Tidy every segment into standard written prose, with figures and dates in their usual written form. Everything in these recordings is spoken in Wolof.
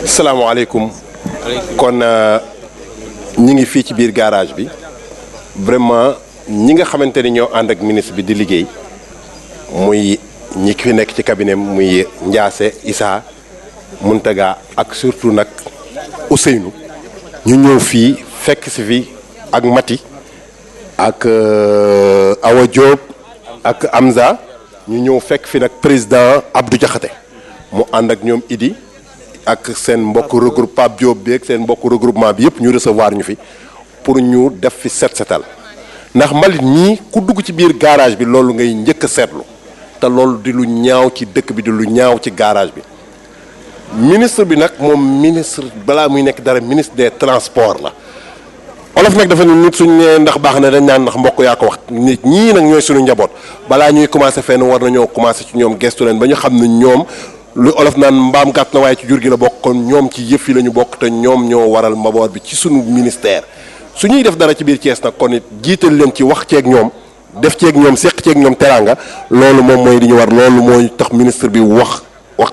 salaamaaleykum. kon ñi ngi fii ci biir garage bi vraiment ñi nga xamante ni ñoo ànd ak ministre bi di liggéey muy ñi fi nekk ci cabinet muy Ndiasse Issa Muntaga ak surtout nag Ousseynou ñu ñëw fii fekk si fi ak Mati ak Awa Diop ak Amza ñu ñëw fekk fi nag président Abdou Diakhaté mu ànd ak ñoom Idi ak seen mbokk regroupe Pape Diop bi ak seen mbokk regroupement bi yëpp ñu recevoir ñu fi pour ñu def fi setal ndax mbalit ñii ku dugg ci biir garage bi loolu ngay njëkk a seetlu te loolu di lu ñaaw ci dëkk bi di lu ñaaw ci garage bi. ministre bi nag moom ministre balaa muy nekk dara ministre des transports la olof nag dafa ne nit suñ nee ndax baax na dañ naan ndax mbokk yaa ko wax nit ñii nag ñooy suñu njaboot balaa ñuy commencé fenn war nañoo commencé ci ñoom gestu leen ba ñu xam ne ñoom. lu olof naan mbaam gàtt na waaye ci jur gi la bokk kon ñoom ci yëf yi la ñu bokk te ñoom ñoo waral mbaboor bi ci sunu ministère su ñuy def dara ci biir Thiès nag kon it jiital leen ci wax ceeg ñoom def ceeg ñoom seq ceeg ñoom teraanga loolu moom mooy li ñu war loolu mooy tax ministre bi wax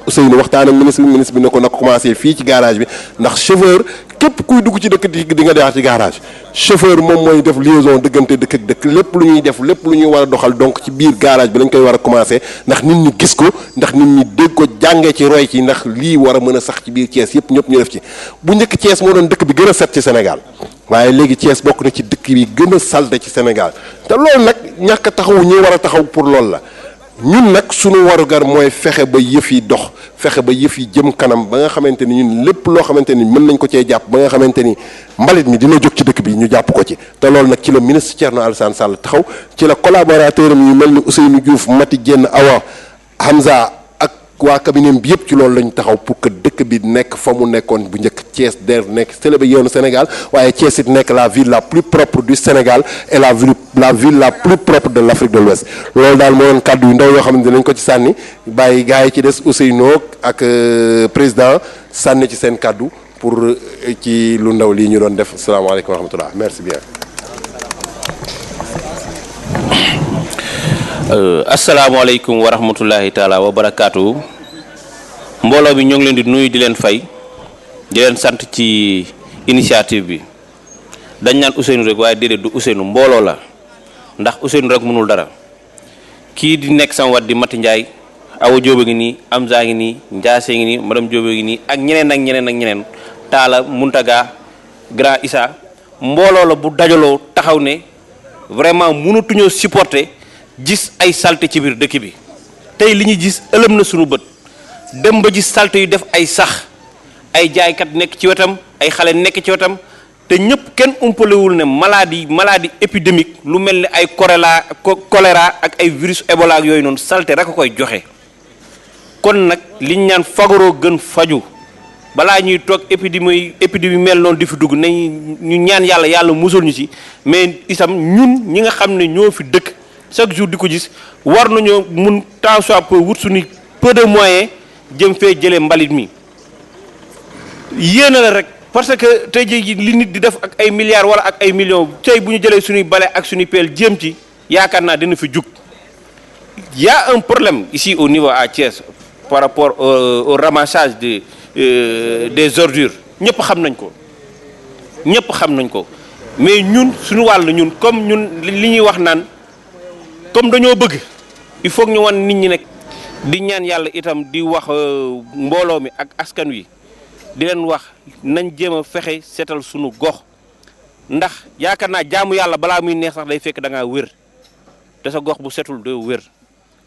Ousseynou waxtaan ak ministre bi ne ko nag commencé fii ci garage bi ndax chauffeur képp kuy dugg ci dëkk di nga jaar ci garage chauffeur moom mooy def liaison dëggante dëkk ak dëkk lépp lu ñuy def lépp lu ñuy war a doxal donc ci biir garage bi lañ koy war a commencé ndax nit ñi gis ko ndax nit ñi dégg ko jàngee ci roy ci ndax lii war a mën a sax ci biir Thiès yëpp ñëpp ñu def ci bu njëkk Thiès moo doon dëkk bi gën a set ci Sénégal waaye léegi Thiès bokk na ci dëkk bi gën a salte ci Sénégal te loolu nag ñàkk a taxawu ñi war a taxaw pour loolu la ñun nag sunu warugar mooy fexe ba yëf yi dox fexe ba yëf yi jëm kanam ba nga xamante ni ñun lépp loo xamante ni mën nañ ko cee jàpp ba nga xamante ni mbalit mi dina jóg ci dëkk bi ñu jàpp ko ci te loolu nag ci la ministre Thierno Alassane Sall taxaw ci la collaborateur am yu mel ni Ousseynou Diouf Mati Diène Awa Hamza ak waa cabinet bi yëpp ci loolu lañ taxaw pour que dëkk bi nekk fa mu nekkoon bu njëkk Thiès der nekk célébé yoonu Sénégal waaye Thiès it nekk la ville la plus propre du Sénégal et la ville la plus propre de l'Afrique de l'Ouest loolu daal moo doon kàddu yu ndaw yoo xam ne dinañ ko ci sànni bàyyi gars yi ci des Ousseynou ak président sànni ci seen kàddu pour ci lu ndaw lii ñu doon def salaamaaleykum wa rahmatullah merci bien. asalaamaaleykum wa rahmatullahi taala wa barakaatu mbooloo bi ñoo ngi leen di nuyu di leen fay di leen sant ci initiative bi dañ naan Ousseynou rek waaye déedéet du Ousseynou mbooloo la ndax Ousseynou rek mënul dara kii di nekk sama wat di Mati Ndiaye Awa Diop ngi nii Amza ngi nii Ndiasse ngi nii madame Diop ngi nii ak ñeneen ak ñeneen ak ñeneen Talla Muntaga Grand Issa mbooloo la bu dajaloo taxaw ne vraiment mënatuñoo supporter gis ay salte ci biir dëkk bi tey li ñuy gis ëlëm na sunu bët dem ba gis salte yu def ay sax ay jaaykat nekk ci wetam ay xale nekk ci wetam te ñëpp kenn umpalewul ne maladie épidémique lu mel ni ay choléra ak ay virus Ebola ak yooyu noonu salte rek a koy joxe kon nag liñ ñaan fagaroo gën faju balaa ñuy toog épidémie mel noonu di fi dugg nañ ñu ñaan yàlla musul ñu ci mais itam ñun ñi nga xam ne ñoo fi dëkk chaque jour di ko gis war nañoo mun tant soit peu wut suñu peu de moyens jëm fee jëlee mbalit mi yéena la rek parce que tey jii li nit di def ak ay milliards wala ak ay millions tey bu ñu jëlee suñuy bale ak suñuy peel jéem ci yaakaar naa dina fi jug y a un problème ici au niveau à Thiès par rapport au ramassage des ordures ñëpp xam nañ ko mais ñun suñu wàll ñun comme ñun li ñuy wax naan comme dañoo bëgg il faut que ñu wan nit ñi nekk di ñaan yàlla itam di wax mbooloo mi ak askan wi di leen wax nañ jéem a fexe seetal sunu gox ndax yaakaar naa jaamu yàlla balaa muy neex sax day fekk da ngaa wér te sa gox bu setul doo wér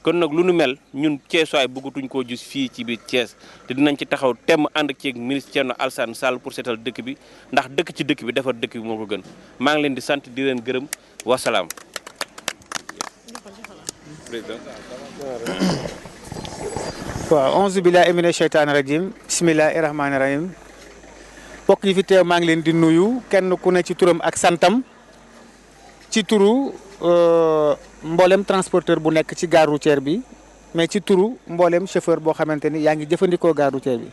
kon nag lu nu mel ñun Thiessois bëggatuñ koo gis fii ci biir Thiès te dinañ ci taxaw temm ànd ak ministre Thierno Alassane Sall pour seetal dëkk bi ndax dëkk ci dëkk bi defar dëkk bi moo ko gën maa ngi leen di sant di leen gërëm wasalaam. waaw onze billahi mina sheytaani rajim bismillahi rahmaani rahim mbokk yi fi teew maa ngi leen di nuyu kenn ku ne ci turam ak santam ci turu mboolem transporteur bu nekk ci gare routière bi mais ci turu mboolem chauffeur boo xamante ni yaa ngi jëfandikoo gare routière bi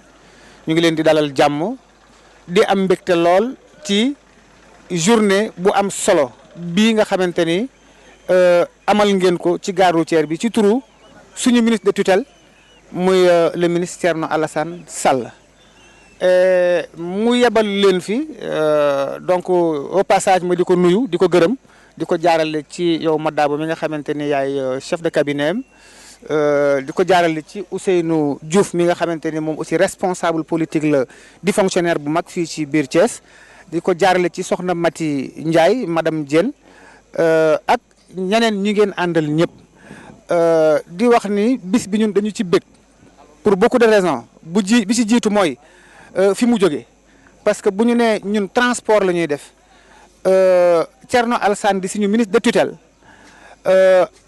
ñu ngi leen di dalal jàmm di am mbégte lool ci journée bu am solo bii nga xamante ni amal ngeen ko ci gare routière bi ci turu suñu ministre de tutelle muy le ministre Thierno Alassane Sall mu yebal leen fi donc au passage ma di ko nuyu di ko gërëm di ko jaarale ci yow Madaba mi nga xamante ni yaay chef de cabinet am di ko jaarale ci Ousseynou Diouf mi nga xamante ni moom aussi responsable politique la di fonctionnaire bu mag fii ci biir Thiès di ko jaarale ci soxna Mati Ndiaye madame Diène ak ñeneen ñi ngeen àndal ñëpp di wax ni bis bi ñun dañu ci bëgg pour beaucoup de raisons bi ci jiitu mooy fi mu jógee parce que bu ñu nee ñun transport la ñuy def Thierno Alassane di suñu ministre de tutelle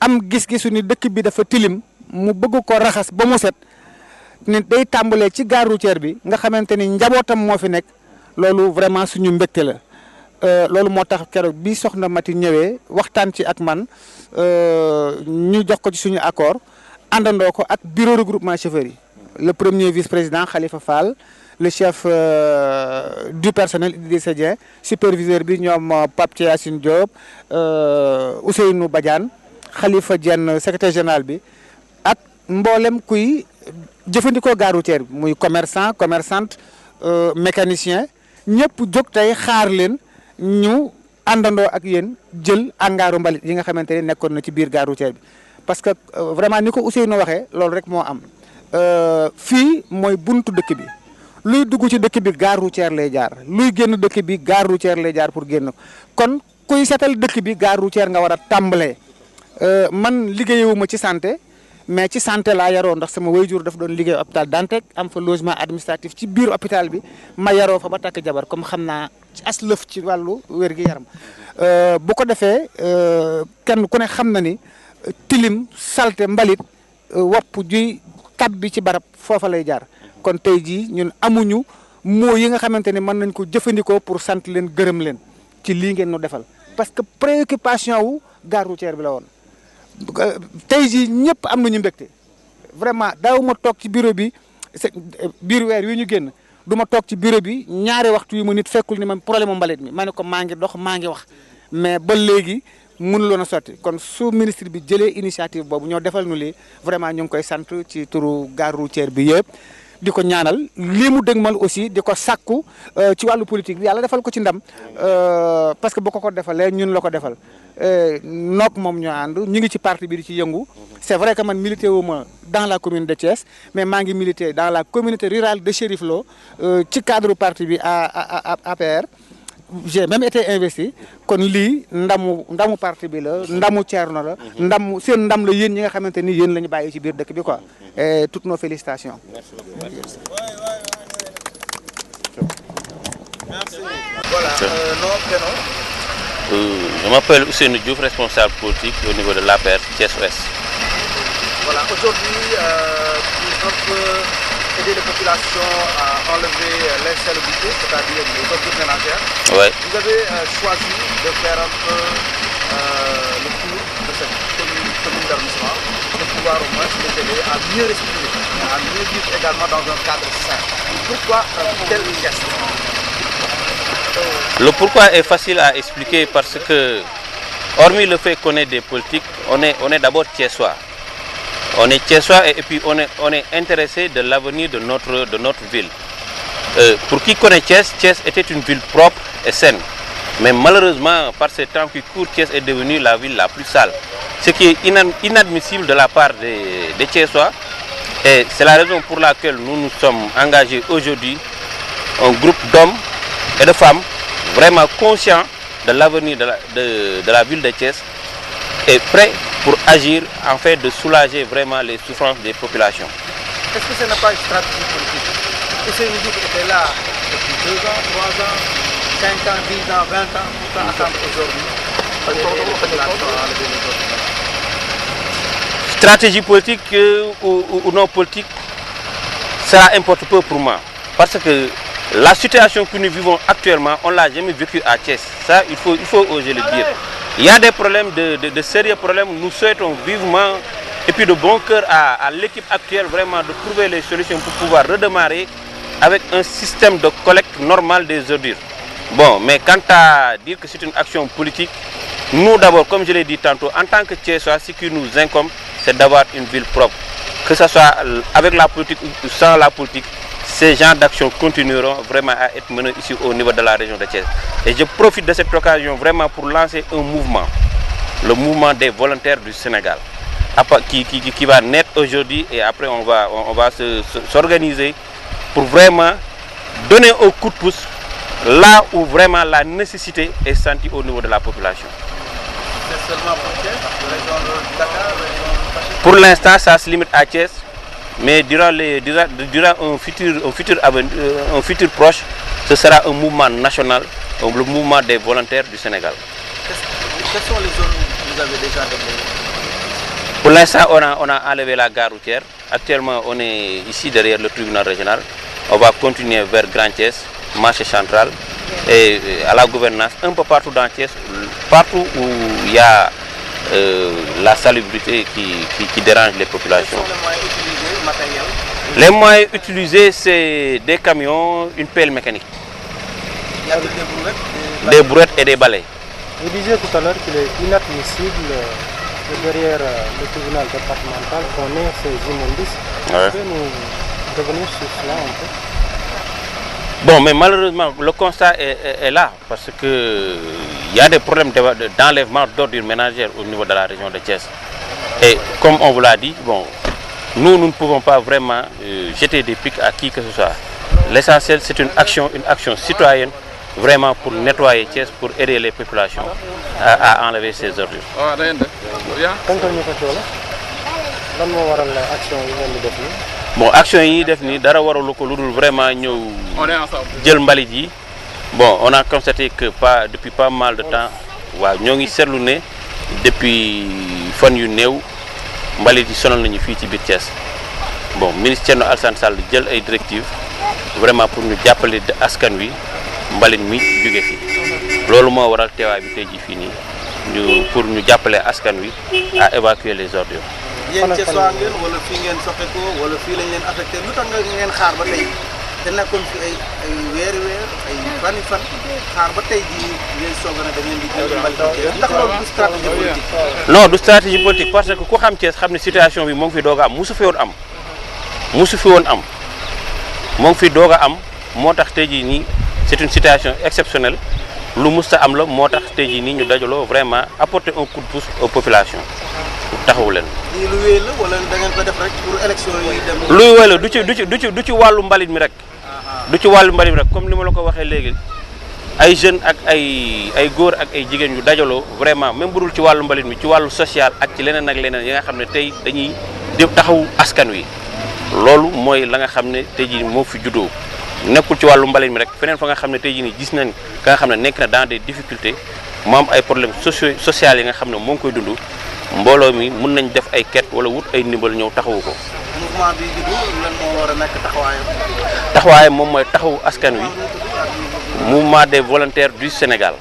am gis-gisu ni dëkk bi dafa tilim mu bëgg ko raxas ba mu set ni day tàmbalee ci gare routière bi nga xamante ni njabootam moo fi nekk loolu vraiment suñu mbégte la loolu moo tax keroog bi soxna Mati ñëwee waxtaan ci ak man ñu jox ko ci suñu accord àndandoo ko ak bureau regroupement chauffeur yi le premier vice-président Khalifa Fall le chef du personnel Idrissa Dieng superviseur bi ñoom Pape Thiassine Diop Ousseynou Badiane Khalifa Dieng secrétaire général bi ak mboolem kuy jëfandikoo gare routière bi muy commerçante mécanicien ñëpp jóg tey xaar leen ñu àndandoo ak yéen jël angaaru mbalit yi nga xamante ne nekkoon na ci biir gare routière bi parce que vraiment ni ko Ousseynou waxee loolu rek moo am fii mooy buntu dëkk bi luy dugg ci dëkk bi gare routière lay jaar luy génn dëkk bi gare routière lay jaar pour génn kon kuy setal dëkk bi gare routière nga war a tàmbalee man liggéeyewuma ci santé mais ci santé laa yaroo ndax sama waajur daf doon liggéey hôpital Dantec am fa logement administratif ci biir hôpital bi ma yaroo fa ba takk jabar comme xam naa ci as lëf ci wàllu wér-gi-yaram bu ko defee kenn ku ne xam na ni tilim salte mbalit wopp juy tabbi ci barab foofa lay jaar kon tey jii ñun amuñu moo yi nga xamante ne mën nañ ko jëfandikoo pour sant leen gërëm leen ci lii ngeen nu defal parce que préoccupation wu gare routière bi la woon tey jii ñëpp am nañu mbégte vraiment daaw ma toog ci bureau bi biir weer yu ñu génn du ma toog ci bureau bi ñaari waxtu yu ma nit fekkul ni ma problème mu mbalit mi ma ne ko maa ngi dox maa ngi wax mais ba léegi mënuloon a sotti kon su ministre bi jëlee initiative boobu ñoo defal nu lii vraiment ñu ngi koy sant ci turu gare routière bi yëpp di ko ñaanal lii mu dëgmal aussi di ko sàkku ci wàllu politique bi yàlla defal ko ci ndam parce que bu ko defalee ñun la ko defal noog moom ñoo ànd ñu ngi ci parti bi di ci yëngu c'est vrai que man milité wu ma dans la commune de Thiès mais maa ngi milité dans la communauté rurale de Chérif Lo ci cadre parti bi à APR j'ai même été investi kon lii ndamu parti bi la ndamu Thierno la seen ndam la yéen ñi nga xamante ni yéen la ñu bàyyi ci biir dëkk bi quoi et toutes nos félicitations. Merci. Voilà, nom, prénom. Je m'appelle Ousseynou Diouf, responsable politique au niveau de l'APR Thiès-Ouest. Voilà, aujourd'hui, pour un peu aider les populations à enlever l'insalubrité, c'est-à-dire les ordures ménagères, Ouais. vous avez choisi de faire un peu le tour de cette commune d'arrondissement pour pouvoir au moins les aider à mieux respirer, à mieux vivre également dans un cadre sain. Pourquoi tel geste? Le pourquoi est facile à expliquer parce que, hormis le fait qu'on est des politiques, on est d'abord Thiessois. On est Thiessois et puis on est intéressé de l'avenir de notre ville. Pour qui connaît Thiès, Thiès était une ville propre et saine. Mais malheureusement, par ces temps qui courent, Thiès est devenue la ville la plus sale. Ce qui est inadmissible de la part des Thiessois. Et c'est la raison pour laquelle nous nous sommes engagés aujourd'hui, un groupe d'hommes et de femmes vraiment conscients de l'avenir de la ville de Thiès et prêts pour agir en fait de soulager vraiment les souffrances des populations. Est-ce que ce n'est pas une stratégie politique? Ousseynou Diouf était là depuis 2 ans, 3 ans, 5 ans, 10 ans, 20 ans, pourquoi attendre aujourd'hui pour aider les populations à enlever les ordures? Stratégie politique ou non politique, ça importe peu pour moi. Parce que la situation que nous vivons actuellement, on ne l'a jamais vécue à Thiès. Ça, il faut oser le dire. Il y a des problèmes, de sérieux problèmes. Nous souhaitons vivement et puis de bon cœur à l'équipe actuelle vraiment de trouver les solutions pour pouvoir redémarrer avec un système de collecte normal des ordures. Bon, mais quant à dire que c'est une action politique, nous d'abord, comme je l'ai dit tantôt, en tant que Thiessois, ce qui nous incombe, c'est d'avoir une ville propre. Que ce soit avec la politique ou sans la politique, ces genres d'actions continueront vraiment à être menées ici au niveau de la région de Thiès. Et je profite de cette occasion vraiment pour lancer un mouvement, le mouvement des volontaires du Sénégal, qui va naître aujourd'hui, et après on va s'organiser pour vraiment donner un coup de pouce là où vraiment la nécessité est sentie au niveau de la population. C'est seulement pour Thiès, région de Dakar, région de... Pour l'instant, ça se limite à Thiès, mais durant un futur proche, ce sera un mouvement national, le mouvement des volontaires du Sénégal. Quelles sont les zones que vous avez déjà déblayées? Pour l'instant, on a enlevé la gare routière. Actuellement, on est ici derrière le tribunal régional. On va continuer vers Grand Thiès, marché central et à la gouvernance, un peu partout dans Thiès, partout où il y a la salubrité qui dérange les populations. Quels sont les moyens utilisés, matériels? Les moyens utilisés, c'est des camions, une pelle mécanique. Il y a des brouettes? Des brouettes et des balais. Vous disiez tout à l'heure qu'il est inadmissible que derrière le tribunal départemental qu'on ait ces immondices. Ouais. Pouvez nous revenir sur cela un peu? Bon, mais malheureusement, le constat est là, parce qu'il y a des problèmes d'enlèvement d'ordures ménagères au niveau de la région de Thiès. Et comme on vous l'a dit, bon, nous ne pouvons pas vraiment jeter des pics à qui que ce soit. L'essentiel, c'est une action citoyenne, vraiment pour nettoyer Thiès, pour aider les populations à enlever ces ordures. Lan moo waral action yi ngeen di def nii? Bon, action yi def nii dara waralu ko lu dul vraiment ñëw jël mbalit yi. Bon, on a constaté que depuis pas mal de temps, waaw ñoo ngi seetlu ne depuis fan yu néew mbalit yi sonal nañu fii ci biir Thiès. Bon, ministre Thierno Alassane Sall jël ay directives vraiment pour ñu jàppale askan wi mbalit mi jóge fi. Loolu moo waral teewaay bi tey jii fii nii pour ñu jàppale askan wi à évacuer les ordures. yéen Thiès waa ngeen wala fii ngeen soqeekoo wala fii lañ leen affecté lu tax ngeen xaar ba tey te nekkoon fi ay weeri weer ay fani fan xaar ba tey jii ngeen soog a ne da ngeen di jël mbalit ndax loolu du stratégie politique? Non, du stratégie politique parce que ku xam Thiès xam ne situation bi moo ngi fi doog a am musu fi woon am moo ngi fi doog a am moo tax tey jii nii c'est une situation exceptionnelle lu musta am la moo tax tey jii nii ñu dajaloo vraiment apporter un coup de pouce aux populations pour taxawu leen. lii lu wéy la wala da ngeen ko def rek pour élection yi dem. luy wéy la du ci wàllu mbalit mi rek. du ci wàllu mbalit mi rek comme ni ma la ko waxee léegi ay jeunes ak ay góor ak ay jigéen yu dajaloo vraiment même bu dul ci wàllu mbalit mi ci wàllu social ak ci leneen ak leneen yi nga xam ne tey dañuy taxawu askan wi loolu mooy la nga xam ne tey jii moo fi juddoo. nekkul ci wàllu mbalit mi rek feneen fa nga xam ne tey jii nii gis nañ ka nga xam ne nekk na dans des difficultés mu am ay problèmes sociaux yi nga xam ne moo ngi koy dund mbooloo mi mun nañ def ay quête wala wut ay ndimbal ñëw taxawu ko. mouvement bi juddu lan moo war a nekk taxawaayam. taxawaayam moom mooy taxawu askan wi mouvement des volontaires du Sénégal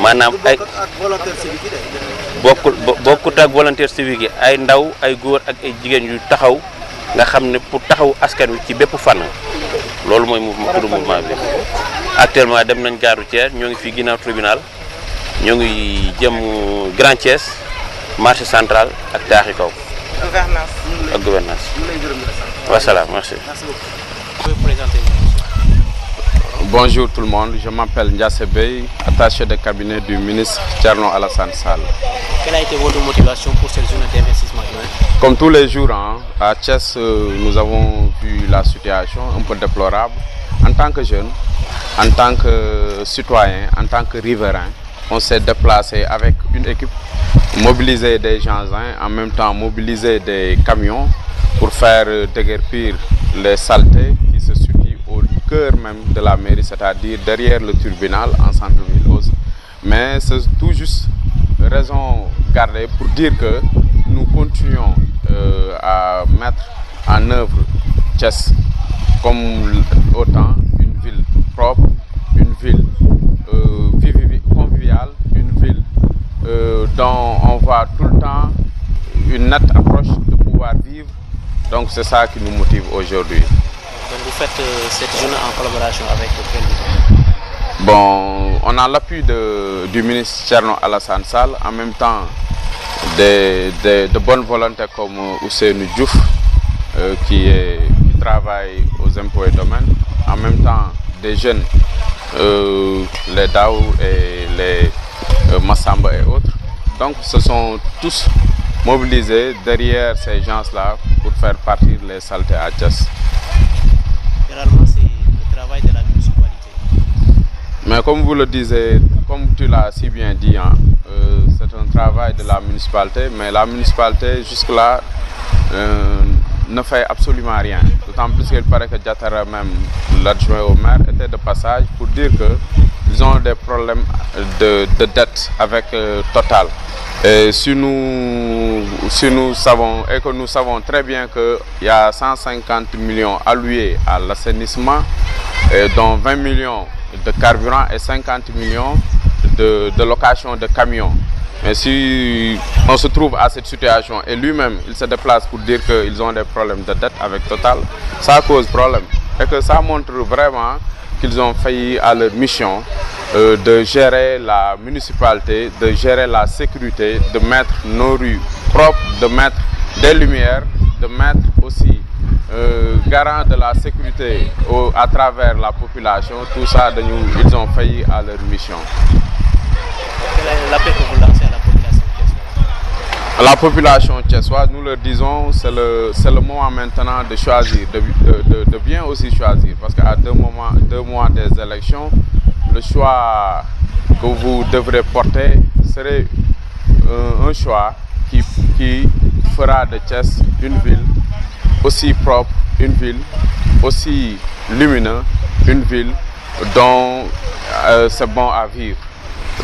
maanaam ay volontaire civique yi bokkut ak volontaire civique yi ay ndaw ay góor ak ay jigéen yu taxaw nga xam ne pour taxawu askan wi ci bépp fànn loolu mooy mouvement bi. Actuellement dem nañ gare routière ñoo ngi fii ginnaaw tribunal ñoo ngi jëm Grand Thiès marché central ak taaxi kaw. gouvernance ak gouvernance. Wasalaam, merci. Bonjour tout le monde, je m'appelle Ndiasse Bey, attaché de cabinet du ministre Thierno Alassane Sall. Quelle a été votre motivation pour cette journée d'investissement humain? Comme tous les jours, à Thiès, nous avons vu la situation un peu déplorable. En tant que jeune, en tant que citoyen, en tant que riverain, on s'est déplacé avec une équipe, mobiliser des gens, en même temps mobiliser des camions pour faire déguerpir les saletés qui se situent au cœur même de la mairie, c'est-à-dire derrière le tribunal en centre-ville. Mais c'est tout juste raison gardée pour dire que nous continuons à mettre en œuvre Thiès comme autant une ville propre, une ville conviviale, une ville dont on voit tout le temps une nette approche de pouvoir vivre. Donc c'est ça qui nous motive aujourd'hui. Donc vous faites cette journée en collaboration avec quel niveau? Bon, on a l'appui du ministre Thierno Alassane Sall, en même temps de bonnes volontés comme Ousseynou Diouf qui travaille aux impôts et domaines, en même temps des jeunes, les Dao et les Massamba et autres. Donc se sont tous mobilisés derrière ces gens-là pour faire partir les saletés à Thiès. Généralement, c'est le travail de la municipalité. Mais comme vous le disiez, comme tu l'as si bien dit, hein, c'est un travail de la municipalité, mais la municipalité jusque-là ne fait absolument rien. D'autant plus qu'il paraît que Diatara, même l'adjoint au maire, était de passage pour dire qu'ils ont des problèmes de dette avec Total. Et si nous savons, et que nous savons très bien qu'il y a 150 millions alloués à l'assainissement, dont 20 millions de carburant et 50 millions de location de camions. Mais si on se trouve à cette situation et lui-même il se déplace pour dire qu'ils ont des problèmes de dette avec Total, ça cause problème. Et que ça montre vraiment qu'ils ont failli à leur mission de gérer la municipalité, de gérer la sécurité, de mettre nos rues propres, de mettre des lumières, de mettre aussi garant de la sécurité à travers la population. Tout ça, ils ont failli à leur mission. Quel est l'appel que vous lancez à la population thiessoise? À la population thiessoise, nous leur disons c'est le moment maintenant de choisir, de bien aussi choisir, parce qu'à 2 mois des élections, le choix que vous devrez porter serait un choix qui fera de Thiès une ville aussi propre, une ville aussi lumineuse, une ville dont c'est bon à vivre.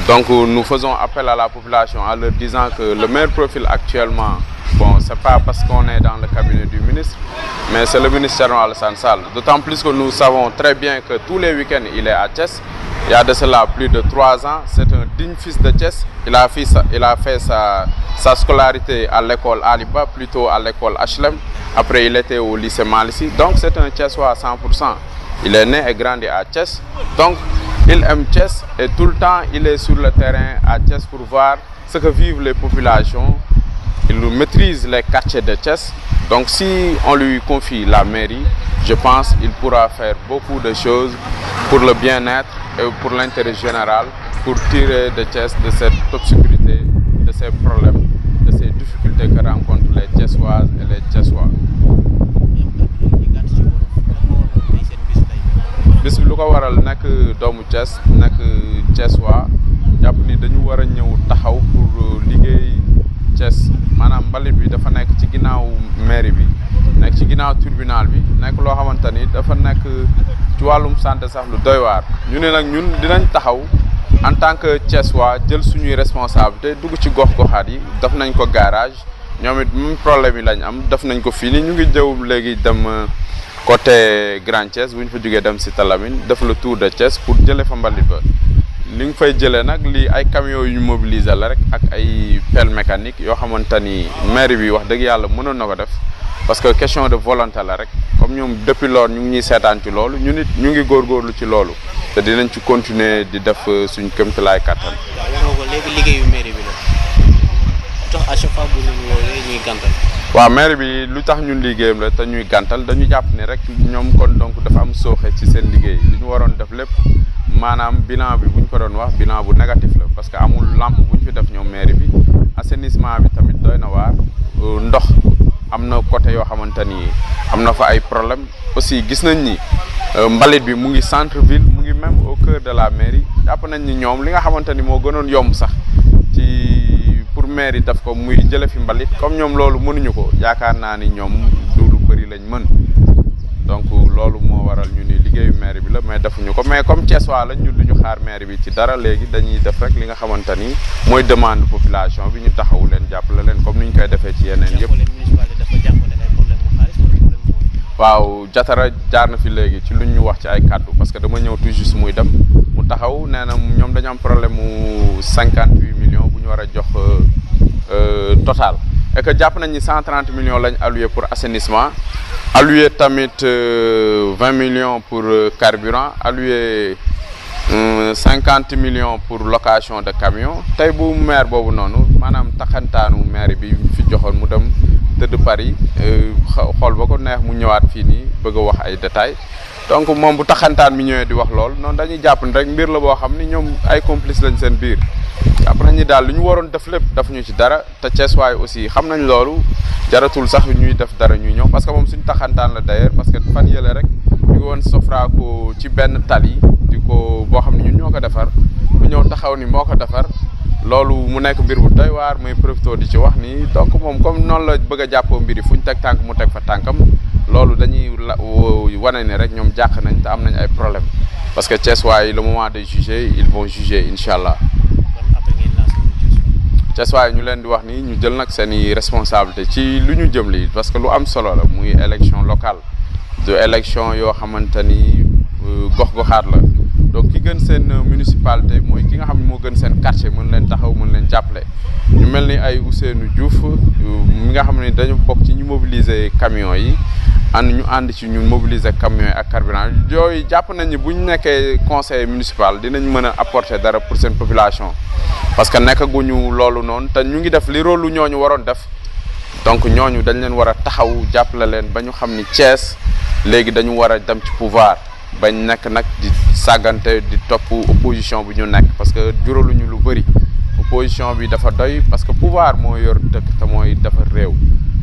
Donc nous faisons appel à la population en leur disant que le meilleur profil actuellement, bon, c'est pas parce qu'on est dans le cabinet du ministre, mais c'est le ministre Thierno Alassane Sall. D'autant plus que nous savons très bien que tous les week-ends il est à Thiès. Il y a de cela plus de 3 ans, c'est un digne fils de Thiès. Il a fait sa scolarité à l'école Aliba, plutôt à l'école HLM. Après il était au lycée Malissi. Donc c'est un Thiessois à 100%. Il est né et grandi à Thiès. Donc il aime Thiès et tout le temps il est sur le terrain à Thiès pour voir ce que vivent les populations. Il maîtrise les quartiers de Thiès. Donc si on lui confie la mairie, je pense qu'il pourra faire beaucoup de choses pour le bien-être et pour l'intérêt général, pour tirer de Thiès de cette obscurité, de ces problèmes, de ces difficultés que rencontrent les Thiessoises et les Thiessois. bis bi lu ko waral nekk doomu Thiès nekk Thiessois jàpp ni dañu war a ñëw taxaw pour liggéey Thiès maanaam mbalit bi dafa nekk ci ginnaaw mairie bi nekk ci ginnaaw tribunal bi nekk loo xamante ni dafa nekk ci wàllum santé sax lu doy waar ñu ne nag ñun dinañ taxaw en tant que Thiessois jël suñuy responsabilité dugg ci gox-goxaat yi def nañ ko garage ñoom it même problème yi lañ am def nañ ko fii ni ñu ngi jëw léegi dem côté Grand Thiès bu ñu fa jógee dem si Talamine def le tour de Thiès pour jëlee fa mbalit ba li nga fay jëlee nag lii ay camions yu ñu mobiliser la rek ak ay pelle mécanique yoo xamante ni maire bi wax dëgg yàlla mënoon na ko def parce que question de volonté la rek comme ñoom depuis loolu ñu ngi ñuy seetaan ci loolu ñu nit ñu ngi góorgóorlu ci loolu te dinañ ci continuer di def suñ kéemtalaay kattan. waaw ko léegi liggéeyu mairie bi la tax à chaque fois bu ñu woowee ñuy gàntal. waaw maire bi lu tax ñun liggéeyam la te ñuy gàntal dañu jàpp ni rek ñoom kon donc dafa am sooxe ci seen liggéey li ñu waroon def lépp maanaam bilan bi bu ñu ko doon wax bilan bu négatif la parce que amul lampe bu ñu fi def ñoom maire bi assainissement bi tamit doy na waar ndox am na côté yoo xamante ni am na fa ay problème aussi gis nañ ni mbalit bi mu ngi centre ville mu ngi même au cœur de la mairie jàpp nañ ni ñoom li nga xamante ni moo gënoon yomb sax ci pour maire yi daf ko muy jële fi mbalit comme ñoom loolu mënuñu ko yaakaar naa ni ñoom du lu bëri lañ mën donc loolu moo waral ñu ni liggéeyu maire bi la mais defuñu ko mais comme Thiessois la ñun duñu xaar maire bi ci dara léegi dañuy def rek li nga xamante ni mooy demande population bi ñu taxawu leen jàppale leen comme ni ñu koy defee ci yeneen yëpp. waaw Diatara jaar na fi léegi ci lu ñu wax ci ay kàddu parce que dama ñëw tout juste muy dem mu taxaw nee na ñoom dañu am problème mu 58 millions bu ñu war a jox Total et que jàpp nañ ni 130 millions lañ alloué pour assainissement alloué tamit 20 millions pour carburant alloué 50 millions pour location de camion tey bu maire boobu noonu maanaam taxantaanu maire bi fi joxoon mu dem tëdd Paris xool ba ko neex mu ñëwaat fii nii bëgg a wax ay détails donc moom bu taxantaan mi ñëwee di wax lool noonu dañuy jàpp ni rek mbir la boo xam ni ñoom ay complice lañ seen biir jàpp nañ ni daal lu ñu waroon def lépp defuñu ci dara te Thiès waay aussi xam nañ loolu jaratul sax ñuy def dara ñuy ñëw parce que moom suñu taxantaan la d'ailleurs parce que fan yële rek ñu ngi woon Sofraco ci benn tali di ko boo xam ne ñun ñoo ko defar mu ñëw taxaw ni moo ko defar loolu mu nekk mbir bu doy waar muy profité di ci wax ni donc moom comme noonu la bëgg a jàppoo mbir yi fu ñu teg tànk mu teg fa tànkam loolu dañuy wane ne rek ñoom jàq nañ te am nañ ay problème parce que Thiès waay le moment de juger ils vont juger incha allah Thiès waay ñu leen di wax ni ñu jël nag seen i responsabilité ci lu ñu jëm li parce que lu am solo la muy élection locale de élection yoo xamante ni gox-goxaat la donc ki gën seen municipalité mooy ki nga xam ne moo gën seen quartier mën leen taxaw mën leen jàppale ñu mel ni ay Ousseynou Diouf mi nga xam ne dañu bokk ci ñu mobiliser camions yi ñu ànd ci ñun mobiliser camions yi ak carburant yooyu jàpp nañ ni bu ñu nekkee conseil municipal dinañ mën a apporter dara pour seen population parce que nekkaguñu loolu noonu te ñu ngi def li rôle lu ñooñu waroon def donc ñooñu dañ leen war a taxaw jàppale leen ba ñu xam ni Thiès léegi dañu war a dem ci pouvoir bañ nekk nag di sàggante di topp opposition bi ñu nekk parce que juraluñu lu bëri opposition bi dafa doy parce que pouvoir moo yor dëkk te mooy defar réew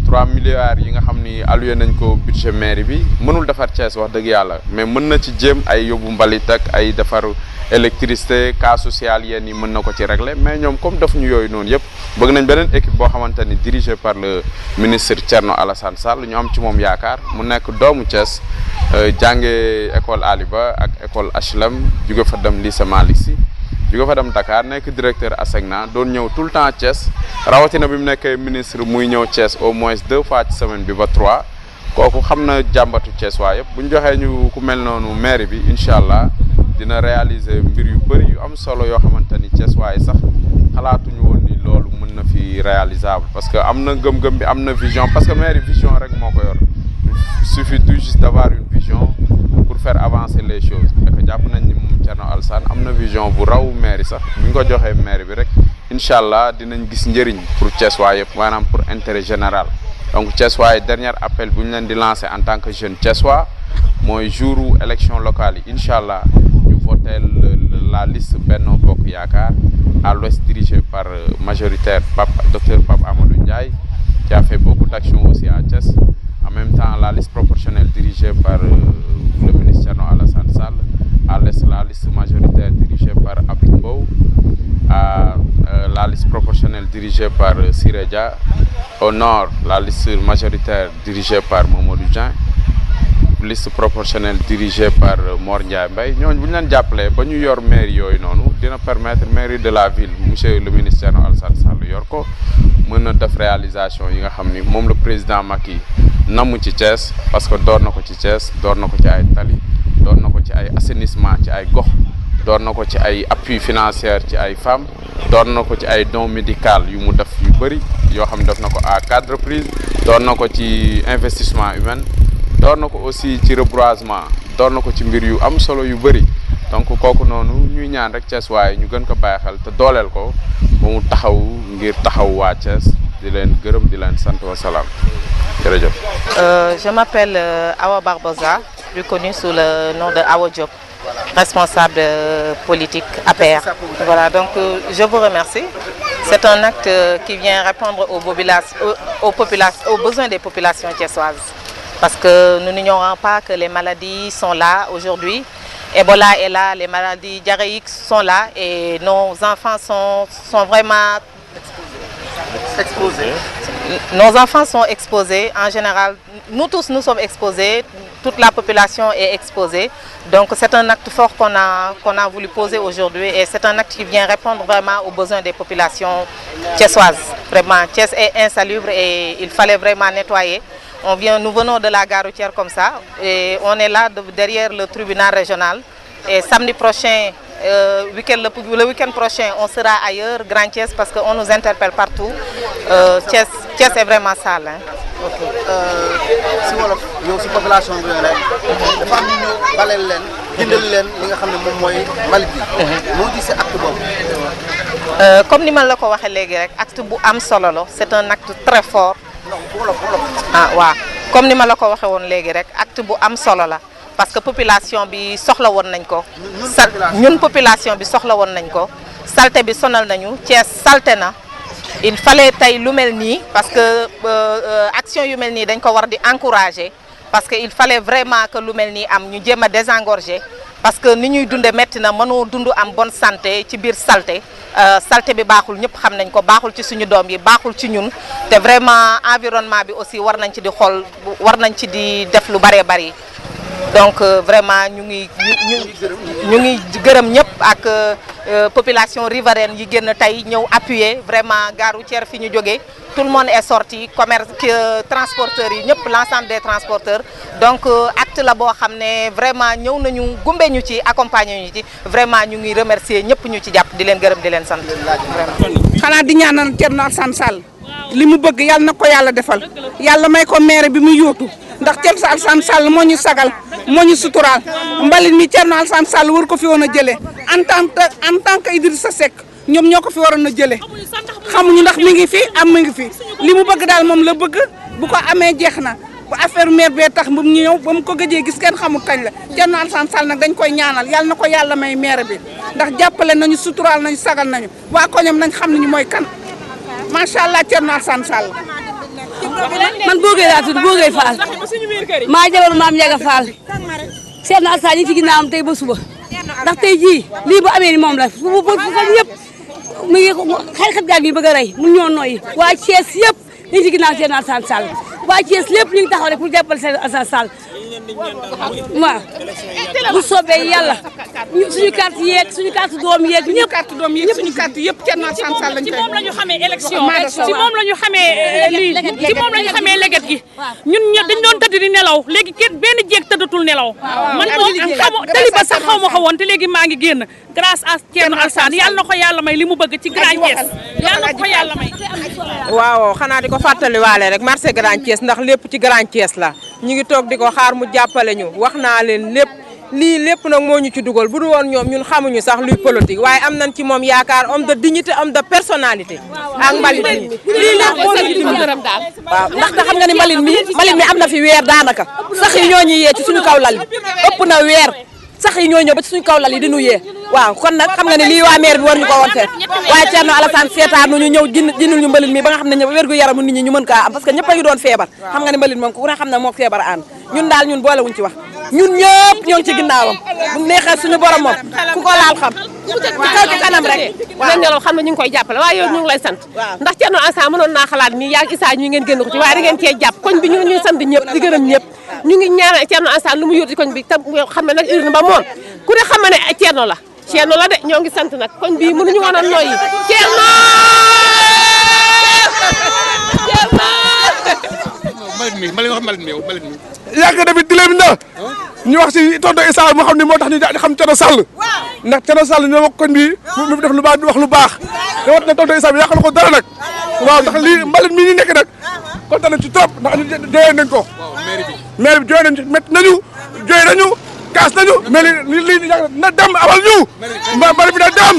3 milliards yi nga xam ni alloué nañ ko budget mairie bi mënul defar Thiès wax dëgg yàlla mais mën na ci jéem ay yóbbu mbalit ak ay defar électricité cas social yenn yi mën na ko ci régler mais ñoom comme def ñu yooyu noonu yëpp bëgg nañ beneen équipe boo xamante ni dirigée par le ministre Thierno Alassane Sall ñu am ci moom yaakaar mu nekk doomu Thiès jànge école Aliba ak école HLM jóge fa dem lycée Malick Sy jóge fa dem Dakar nekk directeur ASECNA doon ñëw tout le temps Thiès rawatina bi mu nekkee ministre muy ñëw Thiès au moins 2 fois ci semaine bi ba 3 kooku xam na jàmbatu Thiès waa yëpp bu ñu joxee ñu ku mel noonu maire bi incha allah dina réaliser mbir yu bëri yu am solo yoo xamante ni Thiès waaye sax xalaatuñu woon ni loolu mën na fi réalisable parce que am na gëm-gëm bi am na vision parce que maire vision rek moo ko yor il suffit tout juste d'avoir une vision pour faire avancer les choses et que jàpp nañ ni moom Thierno Alassane am na vision bu raw maire sax bu ñu ko joxee maire bi rek incha allah dinañ gis njëriñ pour Thiès waaye yëpp maanaam pour intérêt général donc Thiès waaye dernier appel bu ñu leen di lancer en tant que jeune Thiessois mooy jouru élection locale yi incha allah ñu voter la liste Benno Bokk Yaakaar à l'ouest dirigée par majoritaire docteur Pape Amadou Ndiaye qui a fait beaucoup d'actions aussi à Thiès en même temps la liste proportionnelle dirigée par le ministre Thierno Alassane Sall à l'est la liste majoritaire dirigée par Abdou Mbow à la liste proportionnelle dirigée par Siré Dia au nord la liste majoritaire dirigée par Mamadou Dieng liste proportionnelle dirigée par Mor Ndiaye Mbaye ñooñu bu ñu leen jàppalee ba ñu yor mairie yooyu noonu dina permettre mairie de la ville monsieur le ministre Thierno Alassane Sall yor ko mën na def réalisation yi nga xam ni moom le président Macky namu ci Thiès parce que door na ko ci Thiès door na ko ci ay tali door na ko ci ay assainissement ci ay gox door na ko ci ay appui financier ci ay femmes door na ko ci ay dons médical yu mu def yu bëri yoo xam ne def na ko à 4 reprises door na ko ci investissement humain door na ko aussi ci reboisement door na ko ci mbir yu am solo yu bëri donc kooku noonu ñuy ñaan rek Thiès waaye ñu gën ko bàyyi xel te dooleel ko ba mu taxaw ngir taxaw waa Thiès di leen gërëm di leen sant wa salaam jërëjëf. Je m'appelle Awa Barbosa, plus connue sous le nom de Awa Diop, responsable politique APR. Voilà, donc je vous remercie. C'est un acte qui vient répondre aux besoins des populations thiessoises. Parce que nous n'ignorons pas que les maladies sont là aujourd'hui. Ebola est là, les maladies diarrhéiques sont là et nos enfants sont vraiment exposés. Nos enfants sont exposés en général. Nous tous, nous sommes exposés. Toute la population est exposée. Donc c'est un acte fort qu'on a voulu poser aujourd'hui et c'est un acte qui vient répondre vraiment aux besoins des populations thiessoises. Vraiment, Thiès est insalubre et il fallait vraiment nettoyer. Nous venons de la gare routière comme ça et on est là derrière le tribunal régional. Et samedi prochain, le week-end prochain, on sera ailleurs, Grand Thiès, parce qu'on nous interpelle partout. Thiès est vraiment sale. Hein. Ok. Si wolof yow si population bi rek dafa am ñu ñëw baleel leen jëndal leen li nga xam ne moom mooy mbalit bi. moo gisee acte boobu. Comme ni ma la ko waxee léegi rek acte bu am solo la c'est un acte très fort ah waaw comme ni ma la ko waxee woon léegi rek acte bu am solo la parce que population bi soxla woon nañ ko ñun population bi soxla woon nañ ko salte bi sonal nañu Thiès salte na il fallait tey lu mel nii parce que action yu mel nii dañ ko war di encourager parce que il fallait vraiment que lu mel nii am ñu jéem a désengorger parce que ni ñuy dunde metti na mënoo dund am bonne santé ci biir salte salte bi baaxul ñëpp xam nañ ko baaxul ci suñu doom yi baaxul ci ñun te vraiment environnement bi aussi war nañ ci di xool war nañ ci di def lu bëree bëri donc vraiment ñu ngi gërëm ñëpp ak population riveraine yi génn tey ñëw appuyer vraiment gare routière fi ñu jógee tout le monde est sorti commerce transporteurs yi ñëpp l'ensemble des transporteurs donc acte la boo xam ne vraiment ñëw nañu gumbe ñu ci accompagner ñu ci vraiment ñu ngi remercier ñëpp ñu ci jàpp di leen gërëm di leen sant vraiment. xanaa di ñaanal Thierno Alassane Sall li mu bëgg yàlla na ko yàlla defal yàlla may ko maire bi mu yóotu ndax Thierno Alassane Sall moo ñu sagal moo ñu suturaal mbalit mi Thierno Alassane Sall war ko fi woon a jëlee en tant que Idrissa Seck ñoom ñoo ko fi waroon a jëlee xamuñu ndax mi ngi fi am mi ngi fi li mu bëgg daal moom la bëgg bu ko amee jeex na bu affaire maire bee tax ba mu ñëw ba mu ko gëjee gis kenn xamul kañ la Thierno Alassane Sall nag dañ koy ñaanal yàlla na ko yàlla may maire bi ndax jàppale nañu suturaal nañu sagal nañu waa koñam nañ xam nañu mooy kan macha allah Thierno Alassane Sall. man Boogay laa tudd Boogay Fall maa jabaru maam Ndiaga Fall Thierno Alassane yi ci ginnaawam tey ba suba ndax tey jii lii bu amee ni moom la fu fan yëpp mu ngi xel gaa ngi bëgg a rey mu ñoo nooyi waa Thiès yëpp ñu ci ginnaaw Thierno Alassane Sall waa Thiès lépp ñu ngi taxaw rek pour jàppale Thierno Alassane Sall waaw bu soobee yàlla suñu carte yeeg suñu carte doom yeeg ñëpp suñu carte yëpp Thierno Alassane Sall lañ koy ci moom la ñu xamee élection ci moom la ñu xamee lii ci moom la ñu xamee leget gi ñun ñëpp dañ doon tëdd di nelaw léegi kenn benn jéeg tëddatul nelaw man moom tali ba sax xaw ma ko woon te léegi maa ngi génn grâce à Thierno Alassane yàlla na ko yàlla may li mu bëgg ci Grand Thiès yàlla na ko yàlla may waaw xanaa di ko fàttaliwaale rek marché Grand Thiès ndax lépp ci Grand Thiès la ñu ngi toog di ko xaar mu jàppale ñu wax naa leen lépp lii lépp nag moo ñu ci dugal bu du woon ñoom ñun xamuñu sax luy politique waaye am nañ ci moom yaakaar homme de dignité homme de personnalité ak mbalit mi lii lépp moo ñu ci dimbali waaw ndaxte xam nga ni mbalit mi am na fi weer daanaka sax yi ñoo ñuy yee ci suñu kaw lal yi ëpp na weer sax yi ñoo ñëw ba ci suñu kaw lal yi di ñu yee waaw kon nag xam nga ne lii waa maire bi war ñu ko woon seet waaye Thierno Alassane seetaan ñu ñëw jëndul ñu mbalit mi ba nga xam ne wérgu yaramu nit ñi ñu mën kaa am parce que ñëpp a ngi doon feebar xam nga ne mbalit moom ku ne xam ne moo feebar ànd ñun daal ñun boolewuñ ci wax ñun ñëpp ñoo ngi ci ginnaawam bu neexee suñu borom moom ku ko laal xam ci kaw ci kanam rek leen ñolow xam ne ñu ngi koy jàppale waaye yow ñu ngi lay sant ndax Thierno Alassane mënoon naa xalaat nii yaag Issa ñu ngeen génn ko ci waaye da ngeen cee jàpp koñ bi ñu ngi sant ñëpp di gërëm ñëpp ñu ngi ñaanal Thierno Alassane lu mu yóot ci koñ bi tam xam ne nag urne ba moom ku ne xam ne Thierno la Thierno la de ñoo ngi sant nag koñ bi mënuñu woon a noyyi Thierno mbalit mi yàgg na fi dileem na ñu wax si tonton Issa moo xam ne moo tax ñu xam Thierno Sall ndax Thierno Sall ñoo wax koñ bi mu def lu baax wax lu baax te wat na tonton Issa bi yàqal ko dara nag waaw ndax lii mbalit mi ñu nekk nag kontaan nañ ci trop ndax jooyee nañ ko maire bi jooyee nañ ci métti nañu jooyee nañu kaas nañu mais lii na dem abal ñu mbalit bi na dem